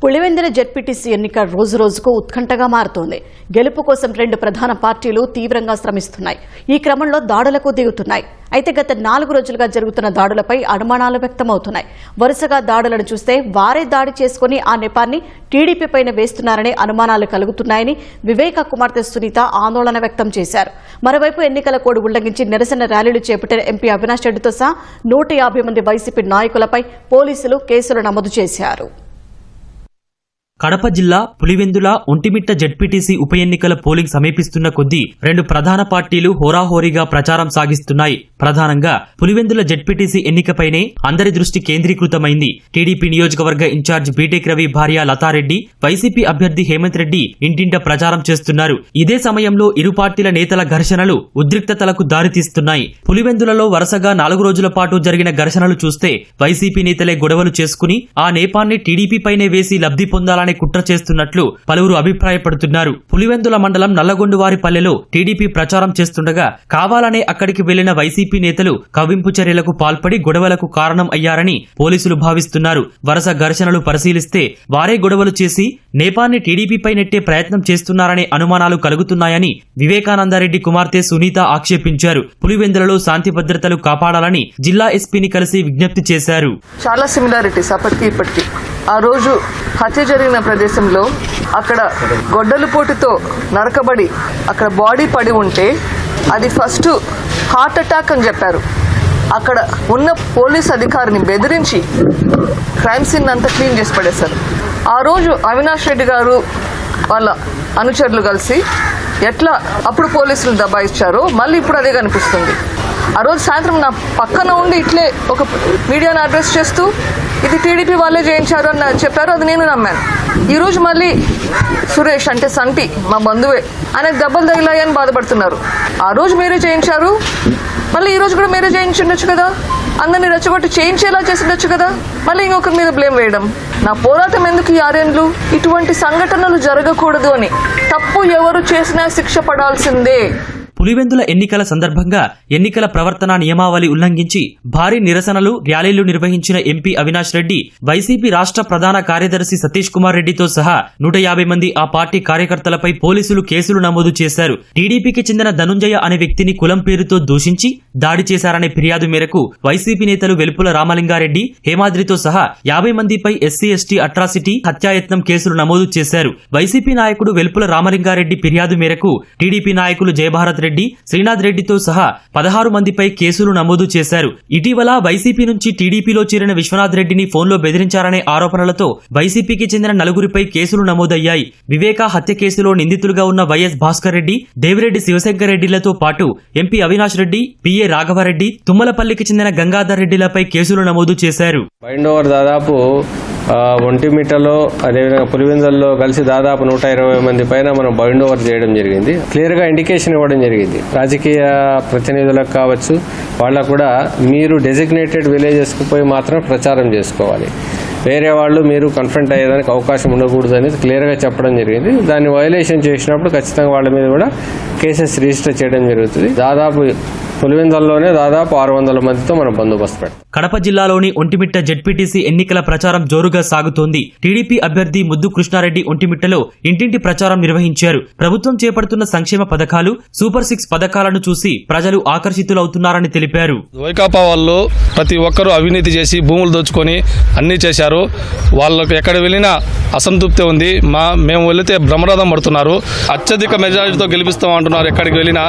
Pulivendula ZPTC ఎన్నిక రోజురోజుకు ఉత్కంఠగా మారుతోంది. గెలుపు కోసం రెండు ప్రధాన పార్టీలు తీవ్రంగా శ్రమిస్తున్నాయి. ఈ క్రమంలో దాడులకు దిగుతున్నాయి. అయితే గత 4 రోజులుగా జరుగుతున్న దాడులపై అనుమానాలు వ్యక్తమవుతున్నాయి. వరుసగా దాడులను చూస్తే వారే దాడి చేసుకుని ఆ నెపాన్ని టీడీపీ పైన వేస్తున్నారనే అనుమానాలు కలుగుతున్నాయని వివేక కుమార్తె సునీత ఆందోళన వ్యక్తం చేశారు. మరోవైపు ఎన్నికల కోడ్ ఉల్లంఘించి నిరసన ర్యాలీలు చేపట్టిన ఎంపీ అవినాష్ రెడ్డితో సహా 150 మంది వైసీపీ నాయకులపై పోలీసులు కేసులు నమోదు చేశారు. కడప జిల్లా పులివెందుల ఒంటిమిట్ట జెడ్పీటీసీ ఉప ఎన్నికల పోలింగ్ సమీపిస్తున్న కొద్దీ రెండు ప్రధాన పార్టీలు హోరాహోరీగా ప్రచారం సాగిస్తున్నాయి. ప్రధానంగా పులివెందుల జెడ్పీటీసీ ఎన్నికపైనే అందరి దృష్టి కేంద్రీకృతమైంది. టీడీపీ నియోజకవర్గ ఇన్ఛార్జ్ బీటెక్ రవి భార్య లతారెడ్డి, వైసీపీ అభ్యర్థి హేమంత్ రెడ్డి ఇంటింట ప్రచారం చేస్తున్నారు. ఇదే సమయంలో ఇరు పార్టీల నేతల ఘర్షణలు ఉద్రిక్తతలకు దారితీస్తున్నాయి. పులివెందులలో వరుసగా 4 రోజుల పాటు జరిగిన ఘర్షణలు చూస్తే వైసీపీ నేతలే గొడవలు చేసుకుని ఆ నేపాన్ని టీడీపీ పైనే వేసి లబ్ధి పొందాలని కుట్ర చేస్తున్నట్లు పలువురు అభిప్రాయపడుతున్నారు. పులివెందుల మండలం నల్లగొండువారిపల్లెలో టీడీపీ ప్రచారం చేస్తుండగా కావాలనే అక్కడికి వెళ్లిన వైసీపీ నేతలు కవ్వింపు చర్యలకు పాల్పడి గొడవలకు కారణం అయ్యారని పోలీసులు భావిస్తున్నారు. వరుస ఘర్షణలు పరిశీలిస్తే వారే గొడవలు చేసి నేపాన్ని టీడీపీపై నెట్టే ప్రయత్నం చేస్తున్నారనే అనుమానాలు కలుగుతున్నాయని వివేకానందరెడ్డి కుమార్తె సునీత ఆక్షేపించారు. పులివెందులలో శాంతి భద్రతలు కాపాడాలని జిల్లా ఎస్పీని కలిసి విజ్ఞప్తి చేశారు. చాలా సిమిలారిటీస్ అప్పటికి ఇప్పటికి. ఆ రోజు హత్య జరిగిన ప్రదేశంలో అక్కడ గొడ్డలి పోటుతో నరకబడి అక్కడ బాడీ పడి ఉంటే అది ఫస్ట్ హార్ట్ అటాక్ అని చెప్పారు. అక్కడ ఉన్న పోలీస్ అధికారిని బెదిరించి క్రైమ్ సీన్ అంతా క్లీన్ చేసి పడేశారు. ఆ రోజు అవినాష్ రెడ్డి గారు వాళ్ళ అనుచరులు కలిసి ఎట్లా అప్పుడు పోలీసులు దబాయిచ్చారో మళ్ళీ ఇప్పుడు అదే కనిపిస్తుంది. ఆ రోజు సాయంత్రం నా పక్కన ఉండి ఇట్లే ఒక మీడియాను అడ్రస్ చేస్తూ ఇది టీడీపీ వాళ్ళే చేయించారు అని చెప్పారు. అది నేను నమ్మాను. ఈరోజు మళ్ళీ సురేష్ అంటే సంటి మా బంధువే ఆయనకు దెబ్బలు తగిలాయని బాధపడుతున్నారు. ఆ రోజు మీరే చేయించారు, మళ్ళీ ఈ రోజు కూడా మీరే చేయించుండొచ్చు కదా, అందరినీ రెచ్చగొట్టి చేయించేలా చేసిండొచ్చు కదా, మళ్ళీ ఇంకొకరి మీద బ్లేమ్ వేయడం. నా పోరాటం ఎందుకు ఈ 6 ఏళ్ళు? ఇటువంటి సంఘటనలు జరగకూడదు అని. తప్పు ఎవరు చేసినా శిక్ష పడాల్సిందే. పులివెందుల ఎన్నికల సందర్భంగా ఎన్నికల ప్రవర్తన నియమావళి ఉల్లంఘించి భారీ నిరసనలు ర్యాలీలు నిర్వహించిన ఎంపీ అవినాష్ రెడ్డి, వైసీపీ రాష్ట్ర ప్రధాన కార్యదర్శి సతీష్ కుమార్ రెడ్డితో సహా 150 మంది ఆ పార్టీ కార్యకర్తలపై పోలీసులు కేసులు నమోదు చేశారు. టీడీపీకి చెందిన ధనుంజయ అనే వ్యక్తిని కులం పేరుతో దూషించి దాడి చేశారనే ఫిర్యాదు మేరకు వైసీపీ నేతలు వెలుపుల రామలింగారెడ్డి, హేమాద్రితో సహా 50 మందిపై ఎస్సీ ఎస్టీ అట్రాసిటీ హత్యాయత్నం కేసులు నమోదు చేశారు. వైసీపీ నాయకుడు వెలుపుల రామలింగారెడ్డి ఫిర్యాదు మేరకు టీడీపీ నాయకులు జయభారత్ రెడ్డి, శ్రీనాథ్ రెడ్డితో సహా 16 మందిపై కేసులు నమోదు చేశారు. ఇటీవల వైసీపీ నుంచి టీడీపీలో చేరిన విశ్వనాథ్ రెడ్డిని ఫోన్లో బెదిరించారనే ఆరోపణలతో వైసీపీకి చెందిన 4 కేసులు నమోదయ్యాయి. వివేక హత్య కేసులో నిందితులుగా ఉన్న వైఎస్ భాస్కర్ రెడ్డి, దేవిరెడ్డి శివశంకర్ రెడ్డిలతో పాటు ఎంపీ అవినాష్ రెడ్డి, పిఏ రాఘవరెడ్డి, తుమ్మలపల్లికి చెందిన గంగాధర్ రెడ్డిలపై కేసులు నమోదు చేశారు. దాదాపు ఒంటిమిట్టలో అదేవిధంగా పులివెందులలో కలిసి దాదాపు 120 మంది పైన మనం బైండ్ ఓవర్ చేయడం జరిగింది. క్లియర్గా ఇండికేషన్ ఇవ్వడం జరిగింది రాజకీయ ప్రతినిధులకు కావచ్చు, వాళ్ళకు కూడా మీరు డెసిగ్నేటెడ్ విలేజెస్కి పోయి మాత్రం ప్రచారం చేసుకోవాలి, వేరే వాళ్ళు మీరు కన్ఫ్రంట్ అయ్యేదానికి అవకాశం ఉండకూడదు అనేది క్లియర్గా చెప్పడం జరిగింది. దాన్ని వైలేషన్ చేసినప్పుడు ఖచ్చితంగా వాళ్ళ మీద కూడా కేసెస్ రిజిస్టర్ చేయడం జరుగుతుంది. దాదాపు పులివెందులలోనే దాదాపు 600 మందితో మనం బందోబస్తు పెడతాం. కడప జిల్లాలోని ఒంటిమిట్ట జెడ్పీటీసీ ఎన్నికల ప్రచారం జోరుగా సాగుతోంది. టీడీపీ అభ్యర్థి ముద్దు కృష్ణారెడ్డి ఒంటిమిట్టలో ఇంటింటి ప్రచారం నిర్వహించారు. ప్రభుత్వం చేపడుతున్న సంక్షేమ పథకాలు, సూపర్ 6 పథకాలను చూసి ప్రజలు ఆకర్షితులవుతున్నారని తెలిపారు. వైకాపా వాళ్ళు ప్రతి ఒక్కరూ అవినీతి చేసి భూములు దోచుకొని అన్ని చేశారు. వాళ్ళకు ఎక్కడ వెళ్ళినా అసంతృప్తి ఉంది. మేము వెళితే బ్రహ్మరథం పడుతున్నారు. అత్యధిక మెజారిటీతో గెలిపిస్తామంటున్నారు ఎక్కడికి వెళ్ళినా.